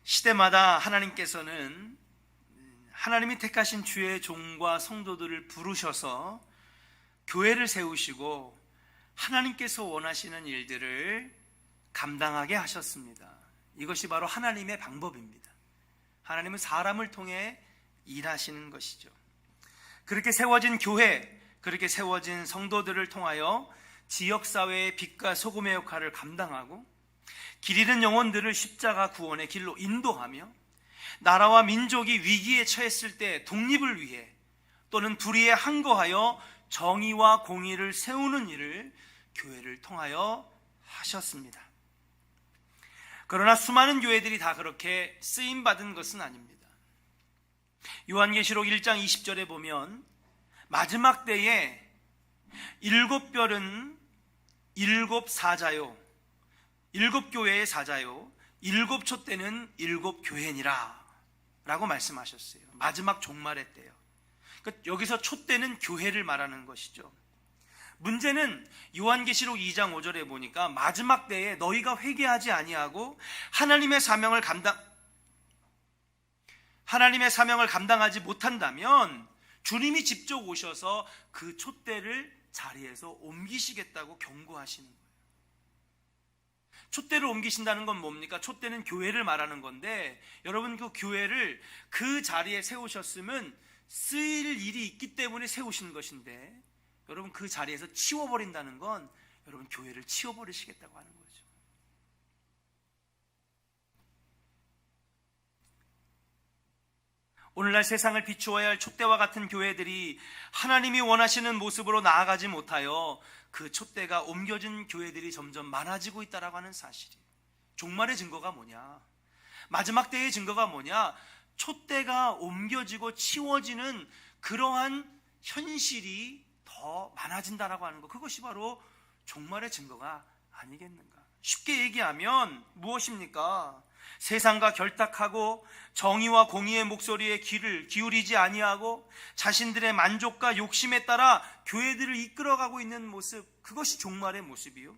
시대마다 하나님께서는 하나님이 택하신 주의 종과 성도들을 부르셔서 교회를 세우시고 하나님께서 원하시는 일들을 감당하게 하셨습니다. 이것이 바로 하나님의 방법입니다. 하나님은 사람을 통해 일하시는 것이죠. 그렇게 세워진 교회, 그렇게 세워진 성도들을 통하여 지역사회의 빛과 소금의 역할을 감당하고 길 잃은 영혼들을 십자가 구원의 길로 인도하며 나라와 민족이 위기에 처했을 때 독립을 위해 또는 불의에 항거하여 정의와 공의를 세우는 일을 교회를 통하여 하셨습니다. 그러나 수많은 교회들이 다 그렇게 쓰임받은 것은 아닙니다. 요한계시록 1장 20절에 보면 마지막 때에 7별은 7사자요 7교회의 사자요 7촛대는 7교회니라 라고 말씀하셨어요. 마지막 종말의 때요. 여기서 촛대는 교회를 말하는 것이죠. 문제는 요한계시록 2장 5절에 보니까 마지막 때에 너희가 회개하지 아니하고 하나님의 사명을 감당하지 못한다면 주님이 직접 오셔서 그 촛대를 자리에서 옮기시겠다고 경고하시는 거예요. 촛대를 옮기신다는 건 뭡니까? 촛대는 교회를 말하는 건데, 여러분 그 교회를 그 자리에 세우셨으면 쓰일 일이 있기 때문에 세우신 것인데, 여러분 그 자리에서 치워버린다는 건 여러분 교회를 치워버리시겠다고 하는 거죠. 오늘날 세상을 비추어야 할 촛대와 같은 교회들이 하나님이 원하시는 모습으로 나아가지 못하여 그 촛대가 옮겨진 교회들이 점점 많아지고 있다고 하는 사실이에요. 종말의 증거가 뭐냐? 마지막 때의 증거가 뭐냐? 촛대가 옮겨지고 치워지는 그러한 현실이 더 많아진다라고 하는 것, 그것이 바로 종말의 증거가 아니겠는가? 쉽게 얘기하면 무엇입니까? 세상과 결탁하고 정의와 공의의 목소리에 귀를 기울이지 아니하고 자신들의 만족과 욕심에 따라 교회들을 이끌어가고 있는 모습, 그것이 종말의 모습이요.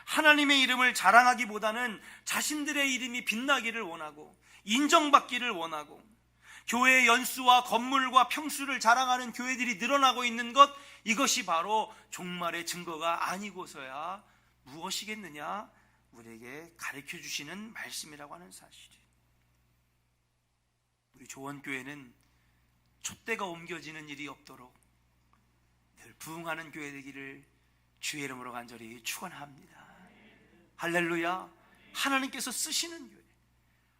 하나님의 이름을 자랑하기보다는 자신들의 이름이 빛나기를 원하고 인정받기를 원하고 교회의 연수와 건물과 평수를 자랑하는 교회들이 늘어나고 있는 것, 이것이 바로 종말의 증거가 아니고서야 무엇이겠느냐? 우리에게 가르쳐 주시는 말씀이라고 하는 사실이에요. 우리 조원교회는 촛대가 옮겨지는 일이 없도록 늘 부흥하는 교회 되기를 주의 이름으로 간절히 축원합니다. 할렐루야. 하나님께서 쓰시는 교회,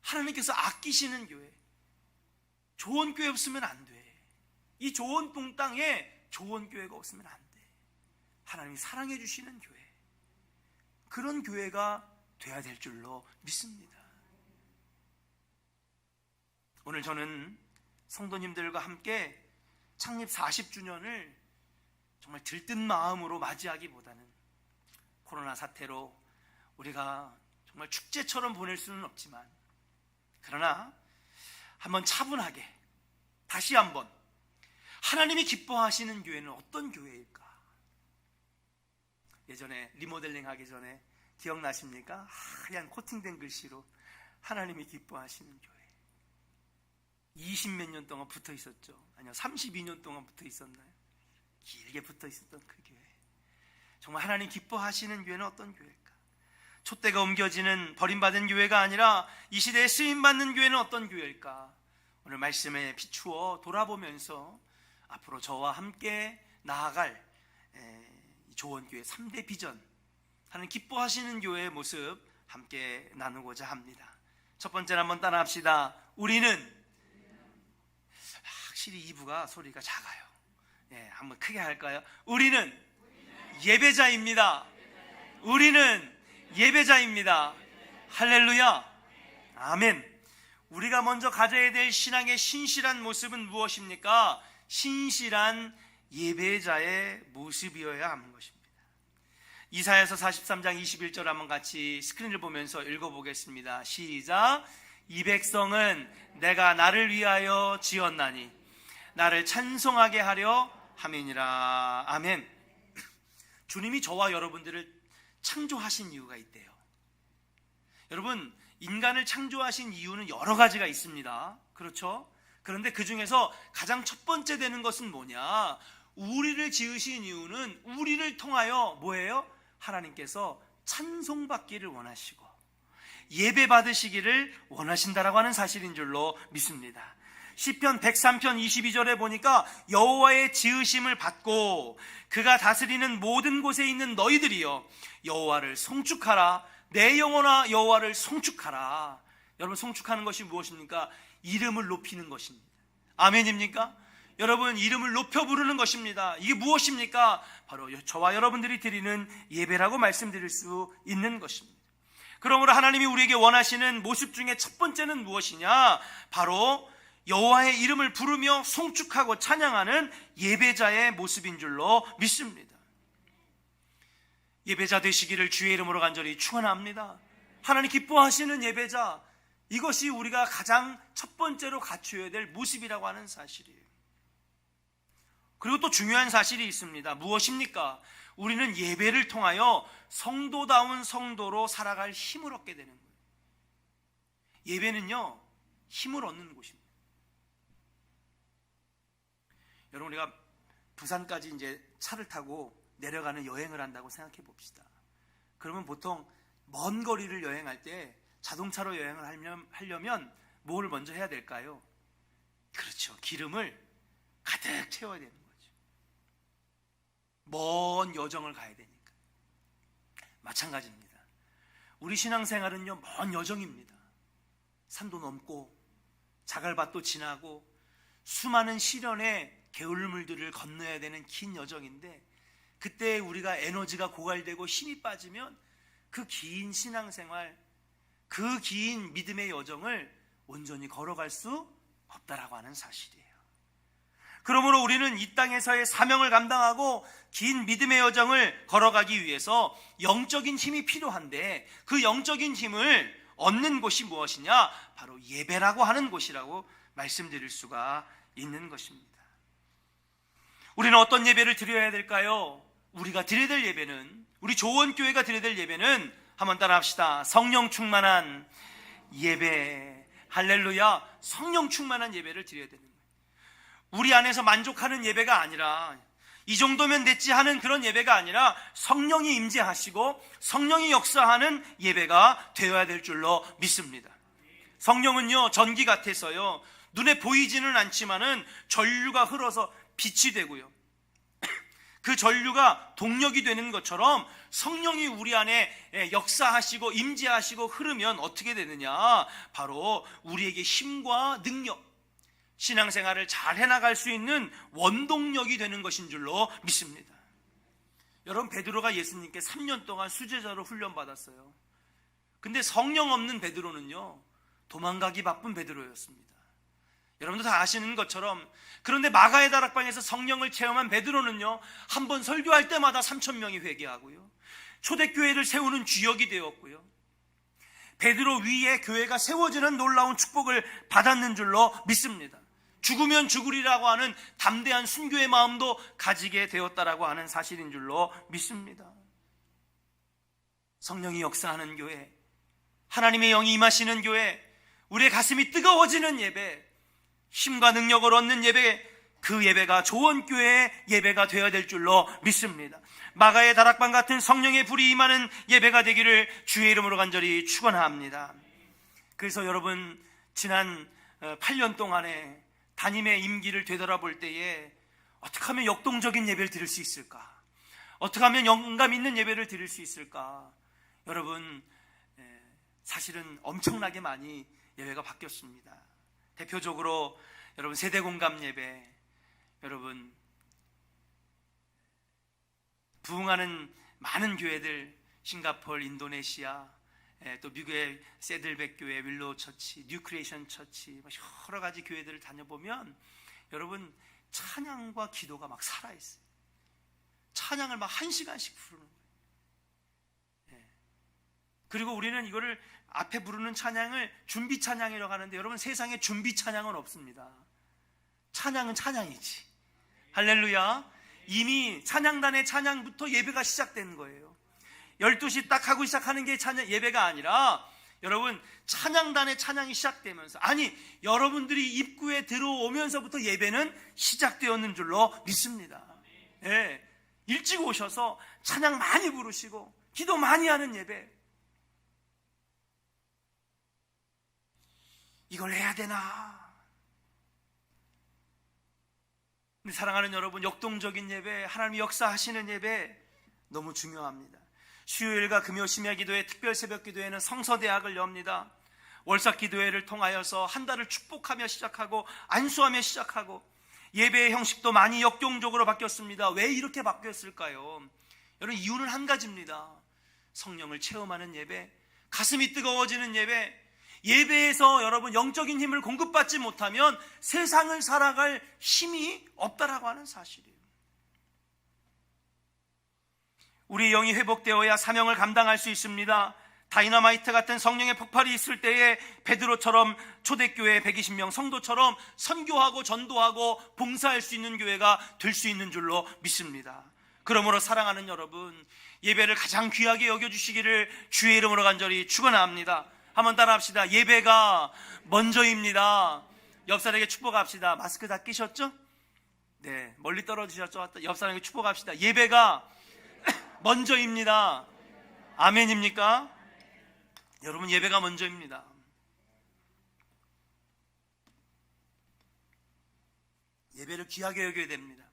하나님께서 아끼시는 교회, 조원교회 없으면 안 돼. 이 조원 땅에 조원교회가 없으면 안 돼. 하나님이 사랑해 주시는 교회, 그런 교회가 돼야 될 줄로 믿습니다. 오늘 저는 성도님들과 함께 창립 40주년을 정말 들뜬 마음으로 맞이하기보다는 코로나 사태로 우리가 정말 축제처럼 보낼 수는 없지만, 그러나 한번 차분하게 다시 한번 하나님이 기뻐하시는 교회는 어떤 교회일까? 예전에 리모델링 하기 전에 기억나십니까? 하얀 코팅된 글씨로 하나님이 기뻐하시는 교회. 20몇 년 동안 붙어 있었죠. 아니요, 32년 동안 붙어 있었나요? 길게 붙어 있었던 그 교회. 정말 하나님 기뻐하시는 교회는 어떤 교회일까? 촛대가 옮겨지는 버림받은 교회가 아니라 이 시대에 쓰임받는 교회는 어떤 교회일까? 오늘 말씀에 비추어 돌아보면서 앞으로 저와 함께 나아갈 조원교회 3대 비전, 하나님 기뻐하시는 교회의 모습 함께 나누고자 합니다. 첫 번째는 한번 따라 합시다. 우리는, 확실히 2부가 소리가 작아요. 한번 크게 할까요? 우리는 예배자입니다. 우리는 예배자입니다. 할렐루야. 아멘. 우리가 먼저 가져야 될 신앙의 신실한 모습은 무엇입니까? 신실한 예배자의 모습이어야 하는 것입니다. 이사야서 43장 21절 한번 같이 스크린을 보면서 읽어보겠습니다. 시작. 이 백성은 내가 나를 위하여 지었나니 나를 찬송하게 하려 함이니라. 아멘. 주님이 저와 여러분들을 창조하신 이유가 있대요. 여러분, 인간을 창조하신 이유는 여러 가지가 있습니다. 그렇죠? 그런데 그 중에서 가장 첫 번째 되는 것은 뭐냐? 우리를 지으신 이유는 우리를 통하여 뭐예요? 하나님께서 찬송받기를 원하시고 예배 받으시기를 원하신다라고 하는 사실인 줄로 믿습니다. 시편 103편 22절에 보니까 여호와의 지으심을 받고 그가 다스리는 모든 곳에 있는 너희들이여 여호와를 송축하라. 내 영혼아 여호와를 송축하라. 여러분, 송축하는 것이 무엇입니까? 이름을 높이는 것입니다. 아멘입니까? 여러분, 이름을 높여 부르는 것입니다. 이게 무엇입니까? 바로 저와 여러분들이 드리는 예배라고 말씀드릴 수 있는 것입니다. 그러므로 하나님이 우리에게 원하시는 모습 중에 첫 번째는 무엇이냐? 바로 여호와의 이름을 부르며 송축하고 찬양하는 예배자의 모습인 줄로 믿습니다. 예배자 되시기를 주의 이름으로 간절히 축원합니다. 하나님 기뻐하시는 예배자, 이것이 우리가 가장 첫 번째로 갖춰야 될 모습이라고 하는 사실이에요. 그리고 또 중요한 사실이 있습니다. 무엇입니까? 우리는 예배를 통하여 성도다운 성도로 살아갈 힘을 얻게 되는 거예요. 예배는요, 힘을 얻는 곳입니다. 여러분, 우리가 부산까지 이제 차를 타고 내려가는 여행을 한다고 생각해 봅시다. 그러면 보통 먼 거리를 여행할 때 자동차로 여행을 하려면 뭘 먼저 해야 될까요? 그렇죠. 기름을 가득 채워야 되는 거죠. 먼 여정을 가야 되니까. 마찬가지입니다. 우리 신앙생활은요, 먼 여정입니다. 산도 넘고 자갈밭도 지나고 수많은 시련의 게을물들을 건너야 되는 긴 여정인데, 그때 우리가 에너지가 고갈되고 힘이 빠지면 그 긴 신앙생활, 그 긴 믿음의 여정을 온전히 걸어갈 수 없다라고 하는 사실이에요. 그러므로 우리는 이 땅에서의 사명을 감당하고 긴 믿음의 여정을 걸어가기 위해서 영적인 힘이 필요한데, 그 영적인 힘을 얻는 곳이 무엇이냐? 바로 예배라고 하는 곳이라고 말씀드릴 수가 있는 것입니다. 우리는 어떤 예배를 드려야 될까요? 우리가 드려야 될 예배는, 우리 조원교회가 드려야 될 예배는, 한번 따라 합시다. 성령 충만한 예배. 할렐루야. 성령 충만한 예배를 드려야 되는 거예요. 우리 안에서 만족하는 예배가 아니라, 이 정도면 됐지 하는 그런 예배가 아니라, 성령이 임재하시고 성령이 역사하는 예배가 되어야 될 줄로 믿습니다. 성령은요, 전기 같아서요, 눈에 보이지는 않지만은 전류가 흘러서 빛이 되고요, 그 전류가 동력이 되는 것처럼 성령이 우리 안에 역사하시고 임재하시고 흐르면 어떻게 되느냐? 바로 우리에게 힘과 능력, 신앙생활을 잘 해나갈 수 있는 원동력이 되는 것인 줄로 믿습니다. 여러분, 베드로가 예수님께 3년 동안 수제자로 훈련받았어요. 근데 성령 없는 베드로는요, 도망가기 바쁜 베드로였습니다. 여러분도 다 아시는 것처럼, 그런데 마가의 다락방에서 성령을 체험한 베드로는요, 한 번 설교할 때마다 3,000명이 회개하고요, 초대교회를 세우는 주역이 되었고요, 베드로 위에 교회가 세워지는 놀라운 축복을 받았는 줄로 믿습니다. 죽으면 죽으리라고 하는 담대한 순교의 마음도 가지게 되었다라고 하는 사실인 줄로 믿습니다. 성령이 역사하는 교회, 하나님의 영이 임하시는 교회, 우리의 가슴이 뜨거워지는 예배, 힘과 능력을 얻는 예배, 그 예배가 조원교회의 예배가 되어야 될 줄로 믿습니다. 마가의 다락방 같은 성령의 불이 임하는 예배가 되기를 주의 이름으로 간절히 축원합니다. 그래서 여러분, 지난 8년 동안에 담임의 임기를 되돌아볼 때에 어떻게 하면 역동적인 예배를 드릴 수 있을까? 어떻게 하면 영감 있는 예배를 드릴 수 있을까? 여러분, 사실은 엄청나게 많이 예배가 바뀌었습니다. 대표적으로 여러분, 세대 공감 예배, 여러분 부흥하는 많은 교회들, 싱가포르, 인도네시아, 또 미국의 세들백 교회, 윌로우 처치, 뉴 크리에이션 처치, 여러 가지 교회들을 다녀보면 여러분, 찬양과 기도가 막 살아있어요. 찬양을 막 1시간씩 부르는 거예요. 그리고 우리는 이거를 앞에 부르는 찬양을 준비 찬양이라고 하는데, 여러분, 세상에 준비 찬양은 없습니다. 찬양은 찬양이지. 할렐루야. 이미 찬양단의 찬양부터 예배가 시작된 거예요. 12시 딱 하고 시작하는 게 찬양 예배가 아니라, 여러분, 찬양단의 찬양이 시작되면서, 아니, 여러분들이 입구에 들어오면서부터 예배는 시작되었는 줄로 믿습니다. 예, 일찍 오셔서 찬양 많이 부르시고 기도 많이 하는 예배, 이걸 해야 되나? 근데 사랑하는 여러분, 역동적인 예배, 하나님이 역사하시는 예배 너무 중요합니다. 수요일과 금요 심야 기도회, 특별 새벽 기도회는 성서대학을 엽니다. 월삭 기도회를 통하여서 한 달을 축복하며 시작하고 안수하며 시작하고, 예배의 형식도 많이 역동적으로 바뀌었습니다. 왜 이렇게 바뀌었을까요? 여러분, 이유는 한 가지입니다. 성령을 체험하는 예배, 가슴이 뜨거워지는 예배. 예배에서 여러분 영적인 힘을 공급받지 못하면 세상을 살아갈 힘이 없다라고 하는 사실이에요. 우리 영이 회복되어야 사명을 감당할 수 있습니다. 다이너마이트 같은 성령의 폭발이 있을 때에 베드로처럼 초대교회 120명 성도처럼 선교하고 전도하고 봉사할 수 있는 교회가 될 수 있는 줄로 믿습니다. 그러므로 사랑하는 여러분, 예배를 가장 귀하게 여겨주시기를 주의 이름으로 간절히 축원합니다. 한번 따라합시다. 예배가 먼저입니다. 옆 사람에게 축복합시다. 마스크 다 끼셨죠? 네, 멀리 떨어지셨죠? 옆 사람에게 축복합시다. 예배가 먼저입니다. 아멘입니까? 여러분, 예배가 먼저입니다. 예배를 귀하게 여겨야 됩니다.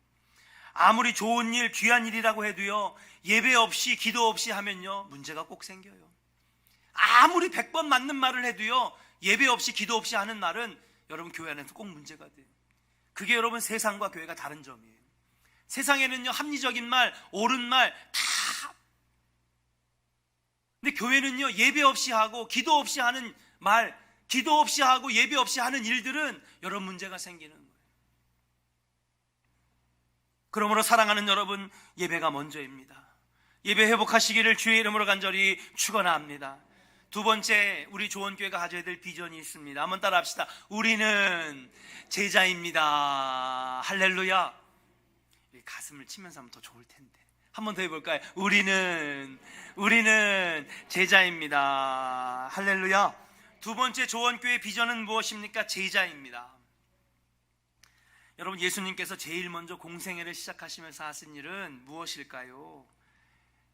아무리 좋은 일, 귀한 일이라고 해도요, 예배 없이 기도 없이 하면요, 문제가 꼭 생겨요. 아무리 100번 맞는 말을 해도요, 예배 없이 기도 없이 하는 말은 여러분 교회 안에서 꼭 문제가 돼요. 그게 여러분 세상과 교회가 다른 점이에요. 세상에는요, 합리적인 말, 옳은 말 다, 근데 교회는요, 예배 없이 하고 기도 없이 하는 말, 기도 없이 하고 예배 없이 하는 일들은 여러 문제가 생기는 거예요. 그러므로 사랑하는 여러분, 예배가 먼저입니다. 예배 회복하시기를 주의 이름으로 간절히 축원합니다. 두 번째, 우리 조원교회가 가져야 될 비전이 있습니다. 한번 따라합시다. 우리는 제자입니다. 할렐루야. 가슴을 치면서 하면 더 좋을 텐데. 한 번 더 해볼까요? 우리는 제자입니다. 할렐루야. 두 번째 조원교회 비전은 무엇입니까? 제자입니다. 여러분, 예수님께서 제일 먼저 공생애를 시작하시면서 하신 일은 무엇일까요?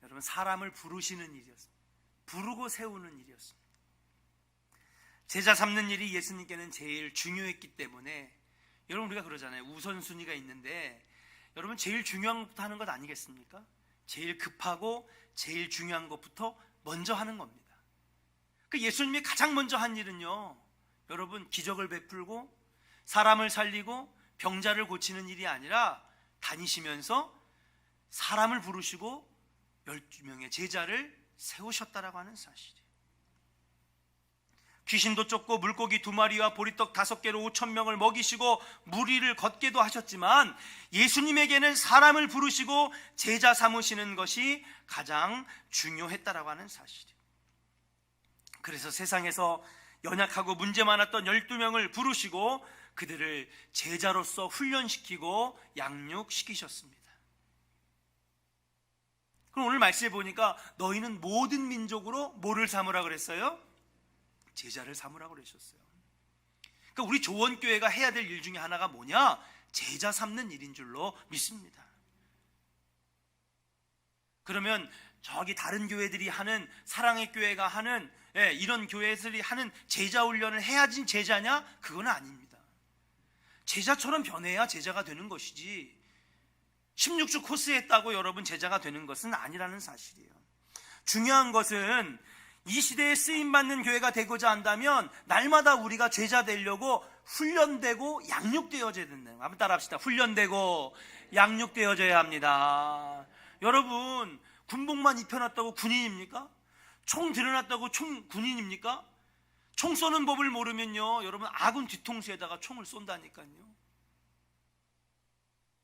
여러분, 사람을 부르시는 일이었습니다. 부르고 세우는 일이었습니다. 제자 삼는 일이 예수님께는 제일 중요했기 때문에, 여러분, 우리가 그러잖아요. 우선순위가 있는데 여러분, 제일 중요한 것부터 하는 것 아니겠습니까? 제일 급하고 제일 중요한 것부터 먼저 하는 겁니다. 그 예수님이 가장 먼저 한 일은요, 여러분, 기적을 베풀고 사람을 살리고 병자를 고치는 일이 아니라 다니시면서 사람을 부르시고 12명의 제자를 세우셨다라고 하는 사실이에요. 귀신도 쫓고 물고기 2마리와 보리떡 5개로 5,000명을 먹이시고 무리를 걷게도 하셨지만, 예수님에게는 사람을 부르시고 제자 삼으시는 것이 가장 중요했다라고 하는 사실이에요. 그래서 세상에서 연약하고 문제 많았던 12명을 부르시고 그들을 제자로서 훈련시키고 양육시키셨습니다. 그럼 오늘 말씀해 보니까 너희는 모든 민족으로 뭐를 삼으라 그랬어요? 제자를 삼으라고 그러셨어요. 그러니까 우리 조원교회가 해야 될 일 중에 하나가 뭐냐? 제자 삼는 일인 줄로 믿습니다. 그러면 저기 다른 교회들이 하는, 사랑의 교회가 하는, 이런 교회들이 하는 제자 훈련을 해야지 제자냐? 그건 아닙니다. 제자처럼 변해야 제자가 되는 것이지 16주 코스 했다고 여러분 제자가 되는 것은 아니라는 사실이에요. 중요한 것은 이 시대에 쓰임받는 교회가 되고자 한다면 날마다 우리가 제자 되려고 훈련되고 양육되어져야 된다는 거예요. 한번 따라합시다. 훈련되고 양육되어져야 합니다. 여러분, 군복만 입혀놨다고 군인입니까? 총 들여놨다고 군인입니까? 총 쏘는 법을 모르면요, 여러분, 아군 뒤통수에다가 총을 쏜다니까요.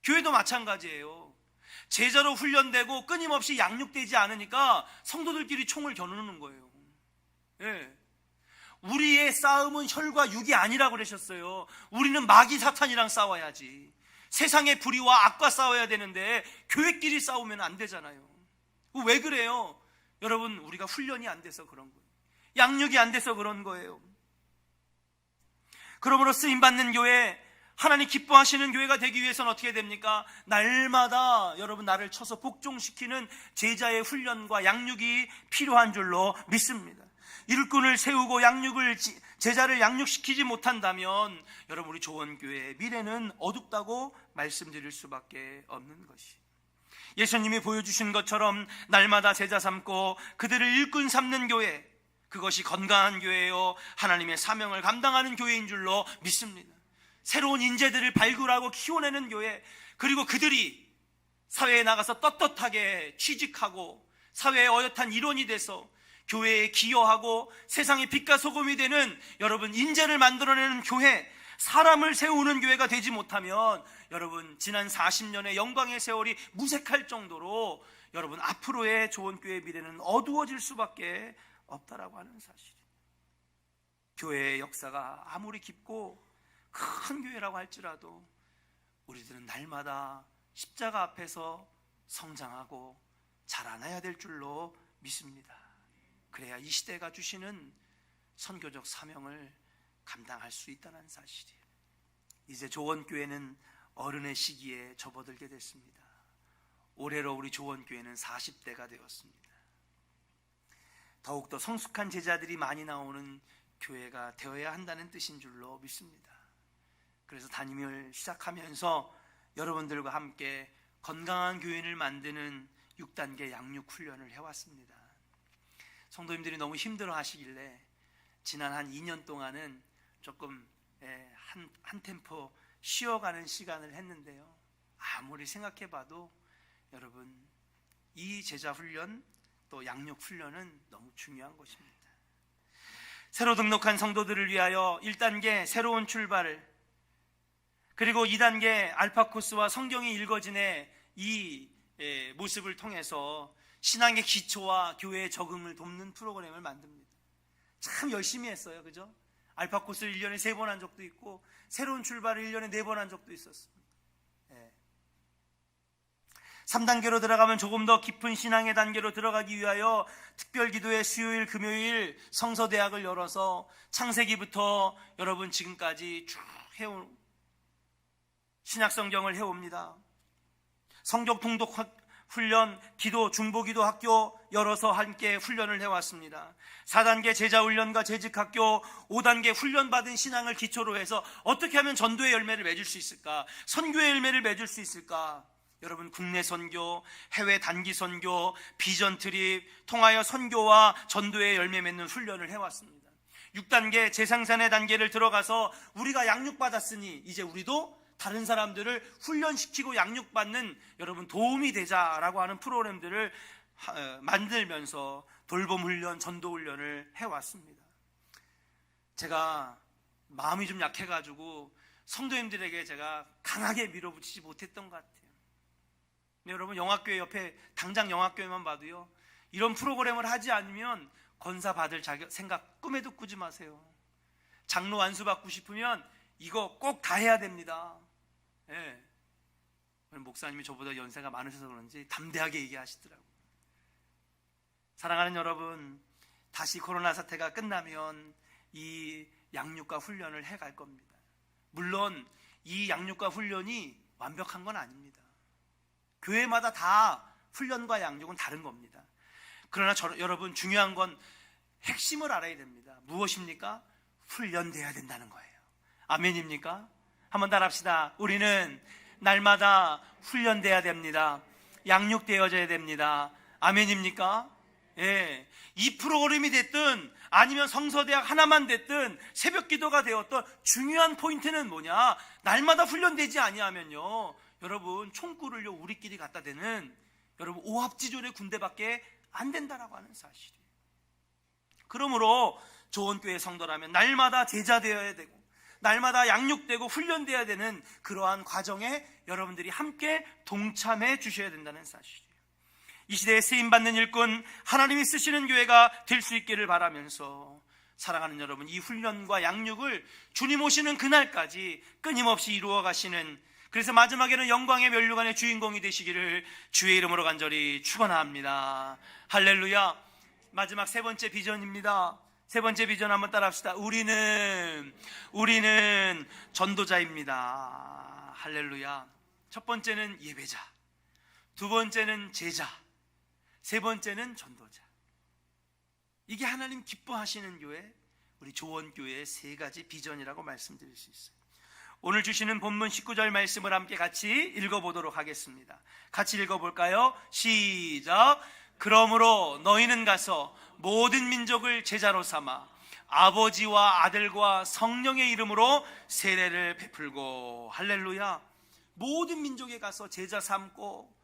교회도 마찬가지예요. 제자로 훈련되고 끊임없이 양육되지 않으니까 성도들끼리 총을 겨누는 거예요. 예. 우리의 싸움은 혈과 육이 아니라고 그러셨어요. 우리는 마귀 사탄이랑 싸워야지. 세상의 불의와 악과 싸워야 되는데 교회끼리 싸우면 안 되잖아요. 왜 그래요? 여러분, 우리가 훈련이 안 돼서 그런 거예요. 양육이 안 돼서 그런 거예요. 그러므로 쓰임받는 교회, 하나님 기뻐하시는 교회가 되기 위해서는 어떻게 됩니까? 날마다 여러분 나를 쳐서 복종시키는 제자의 훈련과 양육이 필요한 줄로 믿습니다. 일꾼을 세우고 제자를 양육시키지 못한다면 여러분 우리 조원교회의 미래는 어둡다고 말씀드릴 수밖에 없는 것이, 예수님이 보여주신 것처럼 날마다 제자 삼고 그들을 일꾼 삼는 교회, 그것이 건강한 교회요 하나님의 사명을 감당하는 교회인 줄로 믿습니다. 새로운 인재들을 발굴하고 키워내는 교회, 그리고 그들이 사회에 나가서 떳떳하게 취직하고 사회의 어엿한 일원이 돼서 교회에 기여하고 세상의 빛과 소금이 되는 여러분 인재를 만들어내는 교회, 사람을 세우는 교회가 되지 못하면 여러분 지난 40년의 영광의 세월이 무색할 정도로 여러분 앞으로의 조원교회의 미래는 어두워질 수밖에 없다라고 하는 사실. 교회의 역사가 아무리 깊고 큰 교회라고 할지라도 우리들은 날마다 십자가 앞에서 성장하고 자라나야 될 줄로 믿습니다. 그래야 이 시대가 주시는 선교적 사명을 감당할 수 있다는 사실이에요. 이제 조원교회는 어른의 시기에 접어들게 됐습니다. 올해로 우리 조원교회는 40대가 되었습니다. 더욱더 성숙한 제자들이 많이 나오는 교회가 되어야 한다는 뜻인 줄로 믿습니다. 그래서 담임을 시작하면서 여러분들과 함께 건강한 교인을 만드는 6단계 양육 훈련을 해왔습니다. 성도님들이 너무 힘들어 하시길래 지난 한 2년 동안은 조금 한 템포 쉬어가는 시간을 했는데요, 아무리 생각해봐도 여러분 이 제자 훈련 또 양육 훈련은 너무 중요한 것입니다. 새로 등록한 성도들을 위하여 1단계 새로운 출발을, 그리고 2단계 알파 코스와 성경이 읽어진의 이 모습을 통해서 신앙의 기초와 교회의 적응을 돕는 프로그램을 만듭니다. 참 열심히 했어요, 그죠? 알파 코스를 1년에 3번 한 적도 있고 새로운 출발을 1년에 4번 한 적도 있었습니다. 3단계로 들어가면 조금 더 깊은 신앙의 단계로 들어가기 위하여 특별기도회 수요일 금요일 성서대학을 열어서 창세기부터 여러분 지금까지 쭉 해온 신약성경을 해옵니다. 성경 통독 훈련, 기도, 중보기도 학교 열어서 함께 훈련을 해왔습니다. 4단계 제자훈련과 재직학교, 5단계 훈련받은 신앙을 기초로 해서 어떻게 하면 전도의 열매를 맺을 수 있을까, 선교의 열매를 맺을 수 있을까. 여러분 국내 선교, 해외 단기 선교, 비전 트립 통하여 선교와 전도의 열매 맺는 훈련을 해왔습니다. 6단계 재생산의 단계를 들어가서 우리가 양육받았으니 이제 우리도 다른 사람들을 훈련시키고 양육받는 여러분 도움이 되자라고 하는 프로그램들을 만들면서 돌봄 훈련, 전도 훈련을 해왔습니다. 제가 마음이 좀 약해가지고 성도님들에게 제가 강하게 밀어붙이지 못했던 것 같아요. 여러분 영화교회 옆에 당장 영화교회만 봐도요, 이런 프로그램을 하지 않으면 권사 받을 생각 꿈에도 꾸지 마세요. 장로 안수 받고 싶으면 이거 꼭 다 해야 됩니다. 목사님이 저보다 연세가 많으셔서 그런지 담대하게 얘기하시더라고요. 사랑하는 여러분, 다시 코로나 사태가 끝나면 이 양육과 훈련을 해갈 겁니다. 물론 이 양육과 훈련이 완벽한 건 아닙니다. 교회마다 다 훈련과 양육은 다른 겁니다. 그러나 여러분 중요한 건 핵심을 알아야 됩니다. 무엇입니까? 훈련돼야 된다는 거예요. 아멘입니까? 한번 따라합시다. 우리는 날마다 훈련돼야 됩니다. 양육되어져야 됩니다. 아멘입니까? 예. 이 프로그램이 됐든 아니면 성서대학 하나만 됐든 새벽 기도가 되었던 중요한 포인트는 뭐냐? 날마다 훈련되지 아니하면요, 여러분 총구를요 우리끼리 갖다 대는 여러분 오합지졸의 군대밖에 안 된다라고 하는 사실이에요. 그러므로 조원교회 성도라면 날마다 제자 되어야 되고 날마다 양육되고 훈련되어야 되는 그러한 과정에 여러분들이 함께 동참해 주셔야 된다는 사실이에요. 이 시대에 쓰임받는 일꾼, 하나님이 쓰시는 교회가 될 수 있기를 바라면서 사랑하는 여러분, 이 훈련과 양육을 주님 오시는 그날까지 끊임없이 이루어 가시는, 그래서 마지막에는 영광의 면류관의 주인공이 되시기를 주의 이름으로 간절히 축원합니다. 할렐루야. 마지막 세 번째 비전입니다. 세 번째 비전 한번 따라합시다. 우리는 전도자입니다. 할렐루야. 첫 번째는 예배자, 두 번째는 제자, 세 번째는 전도자. 이게 하나님 기뻐하시는 교회, 우리 조원교회의 세 가지 비전이라고 말씀드릴 수 있어요. 오늘 주시는 본문 19절 말씀을 함께 같이 읽어보도록 하겠습니다. 같이 읽어볼까요? 시작. 그러므로 너희는 가서 모든 민족을 제자로 삼아 아버지와 아들과 성령의 이름으로 세례를 베풀고. 할렐루야. 모든 민족에 가서 제자 삼고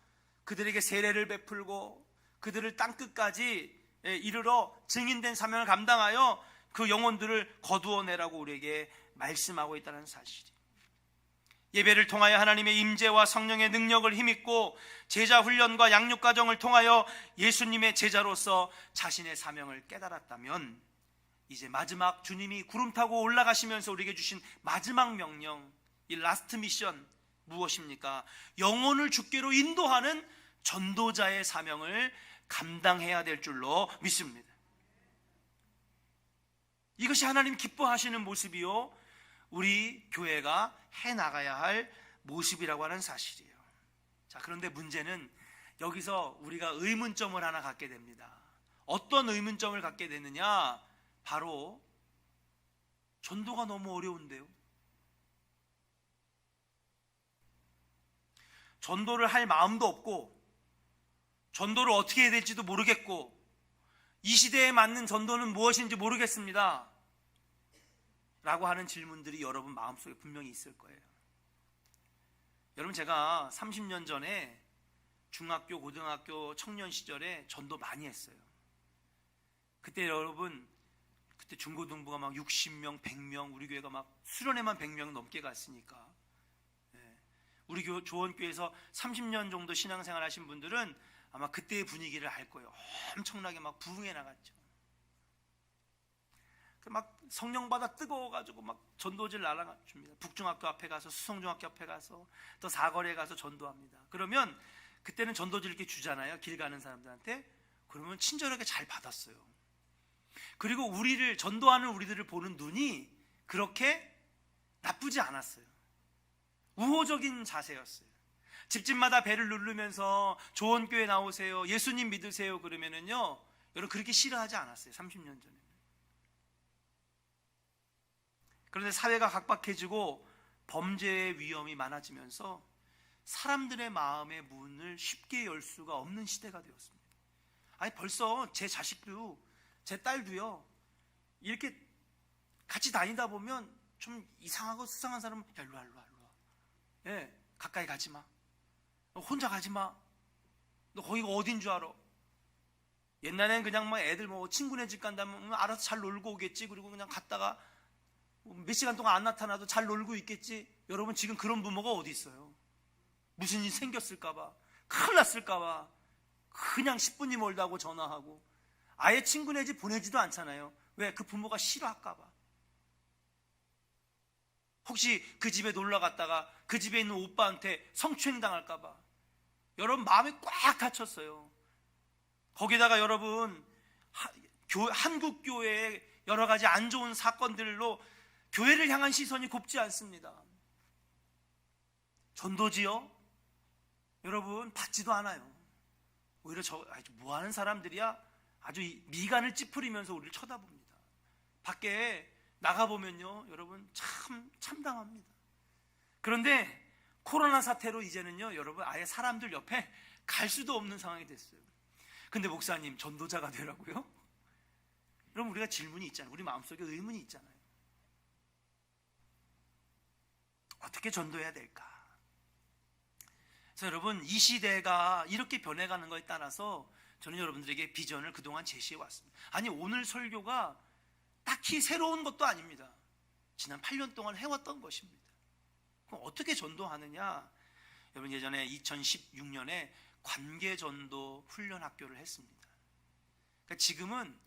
그들에게 세례를 베풀고 그들을 땅끝까지 이르러 증인된 사명을 감당하여 그 영혼들을 거두어내라고 우리에게 말씀하고 있다는 사실이. 예배를 통하여 하나님의 임재와 성령의 능력을 힘입고 제자 훈련과 양육 과정을 통하여 예수님의 제자로서 자신의 사명을 깨달았다면, 이제 마지막 주님이 구름 타고 올라가시면서 우리에게 주신 마지막 명령, 이 라스트 미션 무엇입니까? 영혼을 주께로 인도하는 전도자의 사명을 감당해야 될 줄로 믿습니다. 이것이 하나님 기뻐하시는 모습이요, 우리 교회가 해나가야 할 모습이라고 하는 사실이에요. 자, 그런데 문제는 여기서 우리가 의문점을 하나 갖게 됩니다. 어떤 의문점을 갖게 되느냐? 바로 전도가 너무 어려운데요. 전도를 할 마음도 없고 전도를 어떻게 해야 될지도 모르겠고 이 시대에 맞는 전도는 무엇인지 모르겠습니다 라고 하는 질문들이 여러분 마음속에 분명히 있을 거예요. 여러분, 제가 30년 전에 중학교, 고등학교 청년 시절에 전도 많이 했어요. 그때 여러분, 그때 중고등부가 막 60명, 100명, 우리 교회가 막 수련회만 100명 넘게 갔으니까, 우리 조원교회에서 30년 정도 신앙생활 하신 분들은 아마 그때의 분위기를 알 거예요. 엄청나게 막 부흥해 나갔죠. 막 성령받아 뜨거워가지고 막 전도지를 날아줍니다. 북중학교 앞에 가서, 수성중학교 앞에 가서, 또 사거리에 가서 전도합니다. 그러면 그때는 전도지를 이렇게 주잖아요, 길 가는 사람들한테. 그러면 친절하게 잘 받았어요. 그리고 우리를 전도하는 우리들을 보는 눈이 그렇게 나쁘지 않았어요. 우호적인 자세였어요. 집집마다 배를 누르면서 조원교회 나오세요, 예수님 믿으세요 그러면은요, 여러분 그렇게 싫어하지 않았어요. 30년 전에. 그런데 사회가 각박해지고 범죄의 위험이 많아지면서 사람들의 마음의 문을 쉽게 열 수가 없는 시대가 되었습니다. 아니, 벌써 제 자식도, 제 딸도요, 이렇게 같이 다니다 보면 좀 이상하고 수상한 사람은 야, 일로 와. 예, 가까이 가지 마. 너 혼자 가지 마. 너 거기가 어딘 줄 알아? 옛날엔 그냥 막 애들 뭐 친구네 집 간다면 알아서 잘 놀고 오겠지. 그리고 그냥 갔다가 몇 시간 동안 안 나타나도 잘 놀고 있겠지. 여러분, 지금 그런 부모가 어디 있어요? 무슨 일 생겼을까봐, 큰일 났을까봐 그냥 10분이 멀다고 전화하고 아예 친구네 집 보내지도 않잖아요. 왜? 그 부모가 싫어할까봐. 혹시 그 집에 놀러 갔다가 그 집에 있는 오빠한테 성추행 당할까봐 여러분 마음이 꽉 닫혔어요. 거기다가 여러분, 한국 교회의 여러 가지 안 좋은 사건들로 교회를 향한 시선이 곱지 않습니다. 전도지요? 여러분, 받지도 않아요. 오히려 아주 뭐하는 사람들이야? 아주 미간을 찌푸리면서 우리를 쳐다봅니다. 밖에 나가보면요, 여러분 참담합니다. 그런데 코로나 사태로 이제는요, 여러분 아예 사람들 옆에 갈 수도 없는 상황이 됐어요. 근데 목사님, 전도자가 되라고요? 여러분, 우리가 질문이 있잖아요. 우리 마음속에 의문이 있잖아요. 어떻게 전도해야 될까? 그래서 여러분, 이 시대가 이렇게 변해가는 것에 따라서 저는 여러분들에게 비전을 그동안 제시해 왔습니다. 아니, 오늘 설교가 딱히 새로운 것도 아닙니다. 지난 8년 동안 해왔던 것입니다. 그럼 어떻게 전도하느냐? 여러분, 예전에 2016년에 관계전도 훈련학교를 했습니다. 그러니까 지금은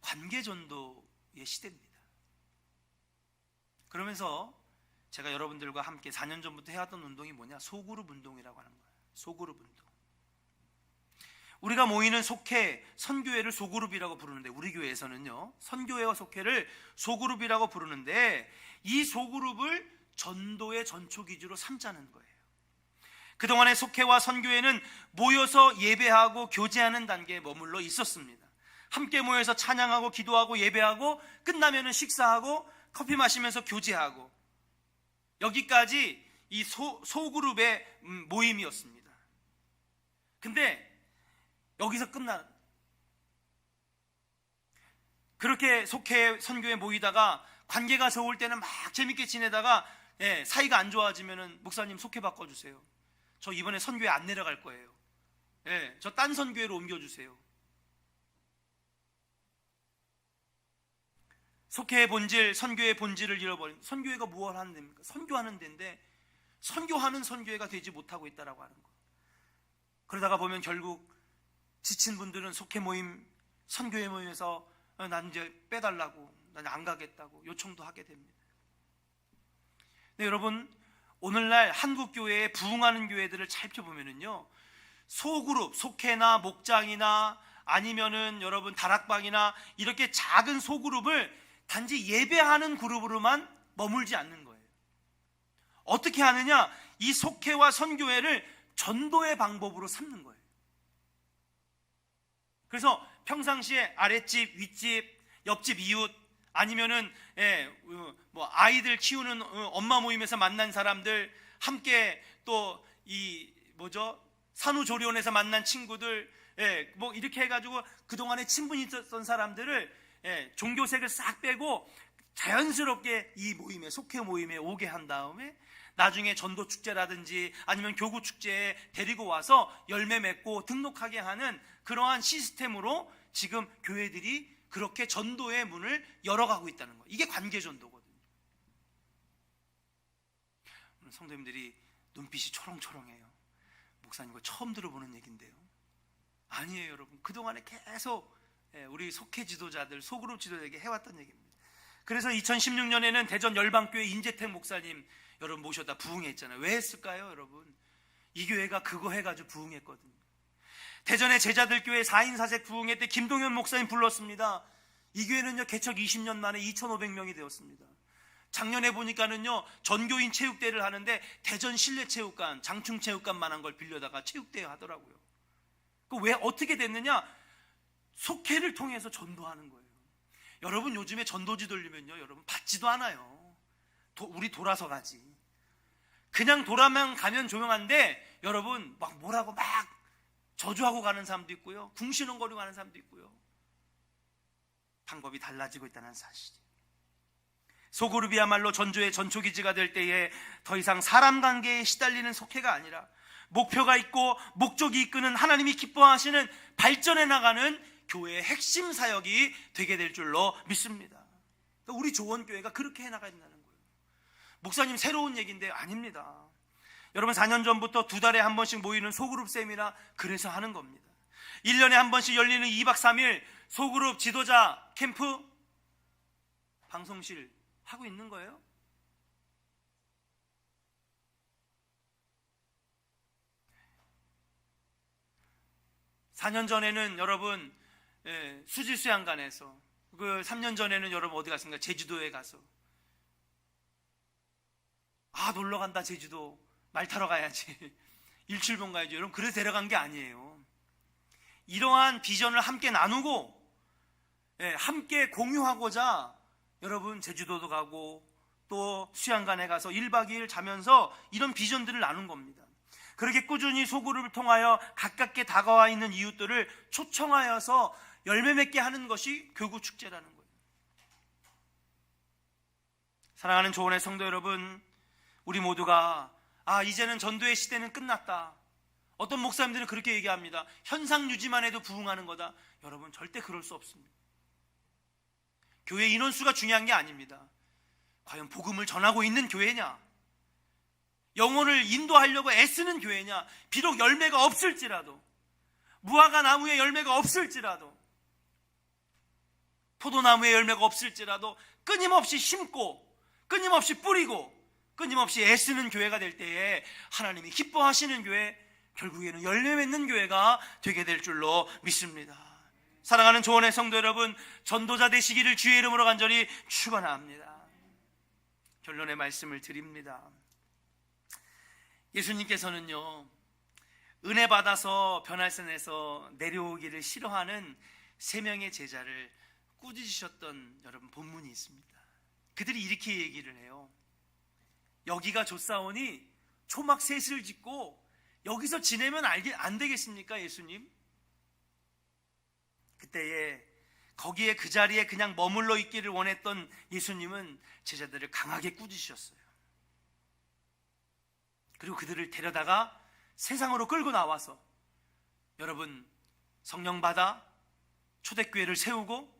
관계전도의 시대입니다. 그러면서 제가 여러분들과 함께 4년 전부터 해왔던 운동이 뭐냐? 소그룹 운동이라고 하는 거예요. 소그룹 운동. 우리가 모이는 속회, 선교회를 소그룹이라고 부르는데, 우리 교회에서는요 선교회와 속회를 소그룹이라고 부르는데, 이 소그룹을 전도의 전초기지로 삼자는 거예요. 그동안의 속회와 선교회는 모여서 예배하고 교제하는 단계에 머물러 있었습니다. 함께 모여서 찬양하고 기도하고 예배하고 끝나면은 식사하고 커피 마시면서 교제하고, 여기까지 이 소그룹의 모임이었습니다. 근데 여기서 그렇게 속회 선교에 모이다가 관계가 좋을 때는 막 재밌게 지내다가 사이가 안 좋아지면은 목사님 속회 바꿔주세요. 저 이번에 선교회 안 내려갈 거예요. 저 딴 선교회로 옮겨주세요. 속회의 본질, 선교의 본질을 잃어버린, 선교회가 무엇을 하는 데입니까? 선교하는 데인데 선교하는 선교회가 되지 못하고 있다라고 하는 거예요. 그러다가 보면 결국 지친 분들은 속회 모임, 선교회 모임에서 난 이제 빼달라고, 난 안 가겠다고 요청도 하게 됩니다. 네, 여러분, 오늘날 한국 교회에 부흥하는 교회들을 살펴보면은요, 소그룹, 속회나 목장이나 아니면은 여러분 다락방이나 이렇게 작은 소그룹을 단지 예배하는 그룹으로만 머물지 않는 거예요. 어떻게 하느냐? 이 속회와 선교회를 전도의 방법으로 삼는 거예요. 그래서 평상시에 아랫집, 윗집, 옆집 이웃, 아니면은 뭐 아이들 키우는 엄마 모임에서 만난 사람들, 함께 또 이 산후조리원에서 만난 친구들, 뭐 이렇게 해가지고 그동안에 친분이 있었던 사람들을 종교색을 싹 빼고 자연스럽게 이 모임에, 속회 모임에 오게 한 다음에 나중에 전도 축제라든지 아니면 교구 축제에 데리고 와서 열매 맺고 등록하게 하는 그러한 시스템으로 지금 교회들이 그렇게 전도의 문을 열어가고 있다는 거예요. 이게 관계 전도거든요. 오늘 성도님들이 눈빛이 초롱초롱해요. 목사님 이거 처음 들어보는 얘기인데요. 아니에요, 여러분. 그동안에 계속 우리 속회 지도자들, 소그룹 지도자에게 해왔던 얘기입니다. 그래서 2016년에는 대전 열방교회 인재택 목사님 여러분 모셔다 부흥했잖아요. 왜 했을까요, 여러분? 이 교회가 그거 해가지고 부흥했거든요. 대전의 제자들교회 4인 4색 부흥회 때 김동현 목사님 불렀습니다. 이 교회는요 개척 20년 만에 2,500명이 되었습니다. 작년에 보니까는요 전교인 체육대회를 하는데 대전 실내체육관, 장충체육관만한 걸 빌려다가 체육대회 하더라고요. 그 왜 어떻게 됐느냐? 속회를 통해서 전도하는 거예요. 여러분, 요즘에 전도지 돌리면요 여러분 받지도 않아요. 우리 돌아서 가지. 그냥 돌아만 가면 조용한데 여러분 막 뭐라고 막 저주하고 가는 사람도 있고요, 궁시렁거리고 가는 사람도 있고요. 방법이 달라지고 있다는 사실이에요. 소그룹이야말로 전조의 전초기지가 될 때에 더 이상 사람 관계에 시달리는 속회가 아니라 목표가 있고 목적이 이끄는, 하나님이 기뻐하시는 발전해 나가는 교회의 핵심 사역이 되게 될 줄로 믿습니다. 우리 조원교회가 그렇게 해나가야 된다는 거예요. 목사님 새로운 얘기인데 아닙니다. 여러분, 4년 전부터 2달에 한 번씩 모이는 소그룹 세미나 그래서 하는 겁니다. 1년에 한 번씩 열리는 2박 3일 소그룹 지도자 캠프 방송실 하고 있는 거예요. (4년) 전에는 여러분 수지수양관에서, 그 3년 전에는 여러분 어디 갔습니까? 제주도에 가서 놀러 간다, 제주도 말 타러 가야지, 일출봉 가야지. 여러분, 그래서 데려간 게 아니에요. 이러한 비전을 함께 나누고 함께 공유하고자 여러분 제주도도 가고 또 수양관에 가서 1박 2일 자면서 이런 비전들을 나눈 겁니다. 그렇게 꾸준히 소그룹을 통하여 가깝게 다가와 있는 이웃들을 초청하여서 열매 맺게 하는 것이 교구 축제라는 거예요. 사랑하는 조원의 성도 여러분, 우리 모두가 이제는 전도의 시대는 끝났다. 어떤 목사님들은 그렇게 얘기합니다. 현상 유지만 해도 부흥하는 거다. 여러분, 절대 그럴 수 없습니다. 교회 인원수가 중요한 게 아닙니다. 과연 복음을 전하고 있는 교회냐, 영혼을 인도하려고 애쓰는 교회냐. 비록 열매가 없을지라도, 무화과 나무에 열매가 없을지라도, 포도나무에 열매가 없을지라도 끊임없이 심고 끊임없이 뿌리고 끊임없이 애쓰는 교회가 될 때에 하나님이 기뻐하시는 교회, 결국에는 열매 맺는 교회가 되게 될 줄로 믿습니다. 사랑하는 조원의 성도 여러분, 전도자 되시기를 주의 이름으로 간절히 축원합니다. 결론의 말씀을 드립니다. 예수님께서는요, 은혜 받아서 변화산에서 내려오기를 싫어하는 3명의 제자를 꾸짖으셨던 여러분 본문이 있습니다. 그들이 이렇게 얘기를 해요. 여기가 좋사오니 초막 셋을 짓고 여기서 지내면 안 되겠습니까, 예수님? 그때에 거기에 그 자리에 그냥 머물러 있기를 원했던 예수님은 제자들을 강하게 꾸짖으셨어요. 그리고 그들을 데려다가 세상으로 끌고 나와서 여러분 성령 받아 초대교회를 세우고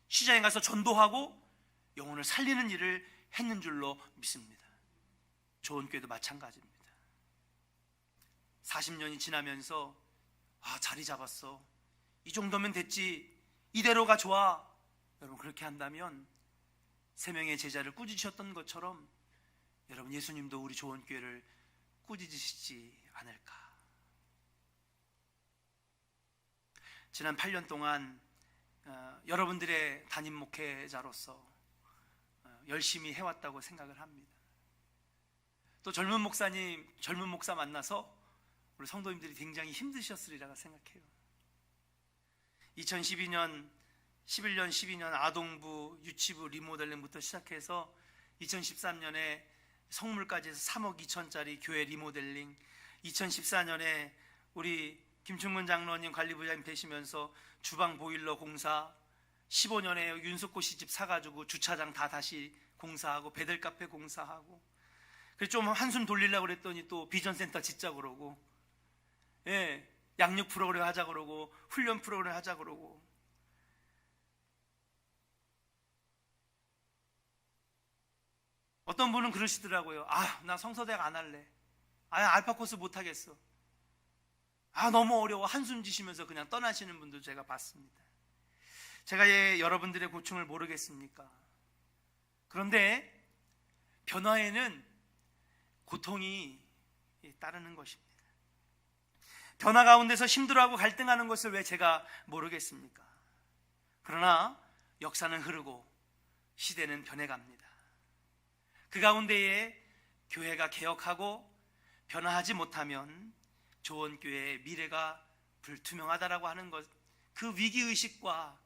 시장에 가서 전도하고 영혼을 살리는 일을 했는 줄로 믿습니다. 좋은 교회도 마찬가지입니다. 40년이 지나면서 자리 잡았어, 이 정도면 됐지, 이대로가 좋아, 여러분 그렇게 한다면 3명의 제자를 꾸짖으셨던 것처럼 여러분 예수님도 우리 좋은 교회를 꾸짖으시지 않을까. 지난 8년 동안 여러분들의 담임 목회자로서 열심히 해왔다고 생각을 합니다. 또 젊은 목사 만나서 우리 성도님들이 굉장히 힘드셨으리라 생각해요. 2012년, 11년, 12년 아동부, 유치부 리모델링부터 시작해서 2013년에 성물까지 해서 3억 2천짜리 교회 리모델링, 2014년에 우리 김충문 장로님 관리부장님 되시면서 주방 보일러 공사, 15년에 윤석고 시집 사가지고 주차장 다 다시 공사하고 배들 카페 공사하고, 그래서 좀 한숨 돌리려고 그랬더니 또 비전센터 짓자 그러고, 양육 프로그램 하자 그러고, 훈련 프로그램 하자 그러고. 어떤 분은 그러시더라고요. 나 성서대학 안 할래. 알파 코스 못 하겠어. 너무 어려워. 한숨 지시면서 그냥 떠나시는 분도 제가 봤습니다. 제가 여러분들의 고충을 모르겠습니까? 그런데 변화에는 고통이 따르는 것입니다. 변화 가운데서 힘들어하고 갈등하는 것을 왜 제가 모르겠습니까? 그러나 역사는 흐르고 시대는 변해갑니다. 그 가운데에 교회가 개혁하고 변화하지 못하면 좋은 교회의 미래가 불투명하다라고 하는 것, 그 위기의식과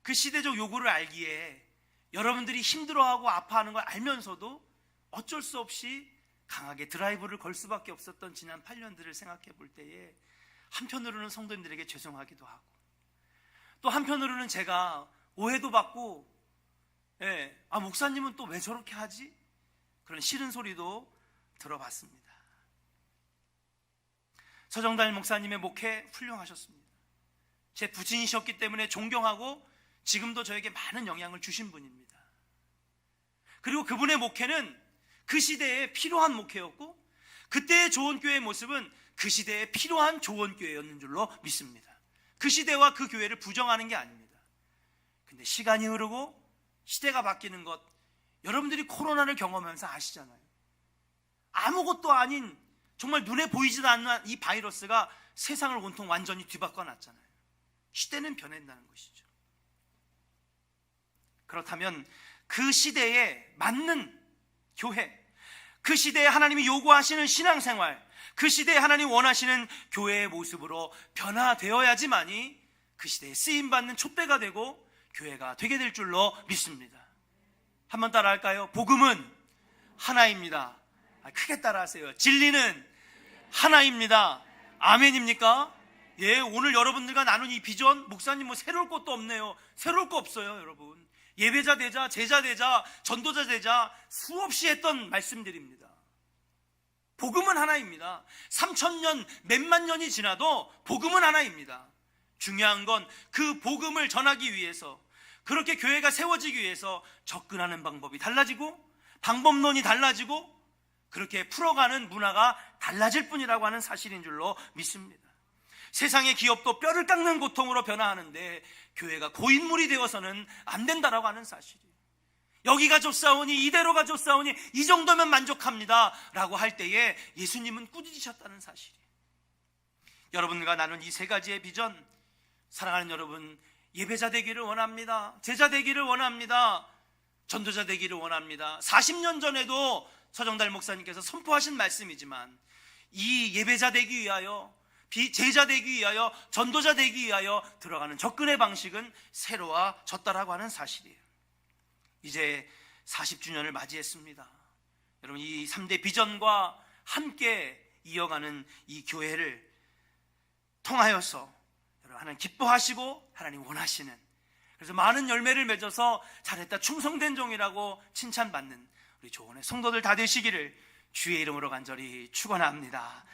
그 시대적 요구를 알기에 여러분들이 힘들어하고 아파하는 걸 알면서도 어쩔 수 없이 강하게 드라이브를 걸 수밖에 없었던 지난 8년들을 생각해 볼 때에 한편으로는 성도님들에게 죄송하기도 하고, 또 한편으로는 제가 오해도 받고, 목사님은 또 왜 저렇게 하지? 그런 싫은 소리도 들어봤습니다. 서정달 목사님의 목회 훌륭하셨습니다. 제 부친이셨기 때문에 존경하고 지금도 저에게 많은 영향을 주신 분입니다. 그리고 그분의 목회는 그 시대에 필요한 목회였고, 그때의 좋은 교회의 모습은 그 시대에 필요한 좋은 교회였는 줄로 믿습니다. 그 시대와 그 교회를 부정하는 게 아닙니다. 근데 시간이 흐르고 시대가 바뀌는 것, 여러분들이 코로나를 경험하면서 아시잖아요. 아무것도 아닌 정말 눈에 보이지도 않는 이 바이러스가 세상을 온통 완전히 뒤바꿔 놨잖아요. 시대는 변한다는 것이죠. 그렇다면 그 시대에 맞는 교회, 그 시대에 하나님이 요구하시는 신앙생활, 그 시대에 하나님 원하시는 교회의 모습으로 변화되어야지만이 그 시대에 쓰임받는 촛대가 되고 교회가 되게 될 줄로 믿습니다. 한번 따라 할까요? 복음은 하나입니다. 크게 따라 하세요. 진리는 하나입니다. 아멘입니까? 오늘 여러분들과 나눈 이 비전, 목사님 뭐 새로울 것도 없네요. 새로울 거 없어요, 여러분. 예배자 되자, 제자 되자, 전도자 되자 수없이 했던 말씀들입니다. 복음은 하나입니다. 3,000년, 몇만 년이 지나도 복음은 하나입니다. 중요한 건 그 복음을 전하기 위해서, 그렇게 교회가 세워지기 위해서 접근하는 방법이 달라지고 방법론이 달라지고 그렇게 풀어가는 문화가 달라질 뿐이라고 하는 사실인 줄로 믿습니다. 세상의 기업도 뼈를 깎는 고통으로 변화하는데 교회가 고인물이 되어서는 안 된다라고 하는 사실이에요. 여기가 좋사오니, 이대로가 좋사오니, 이 정도면 만족합니다 라고 할 때에 예수님은 꾸짖으셨다는 사실이에요. 여러분과 나눈 이 세 가지의 비전, 사랑하는 여러분, 예배자 되기를 원합니다. 제자 되기를 원합니다. 전도자 되기를 원합니다. 40년 전에도 서정달 목사님께서 선포하신 말씀이지만 이 예배자 되기 위하여, 제자 되기 위하여, 전도자 되기 위하여 들어가는 접근의 방식은 새로워졌다라고 하는 사실이에요. 이제 40주년을 맞이했습니다. 여러분, 이 3대 비전과 함께 이어가는 이 교회를 통하여서 여러분, 하나님 기뻐하시고 하나님 원하시는, 그래서 많은 열매를 맺어서 잘했다, 충성된 종이라고 칭찬받는 우리 조원의 성도들 다 되시기를 주의 이름으로 간절히 축원합니다.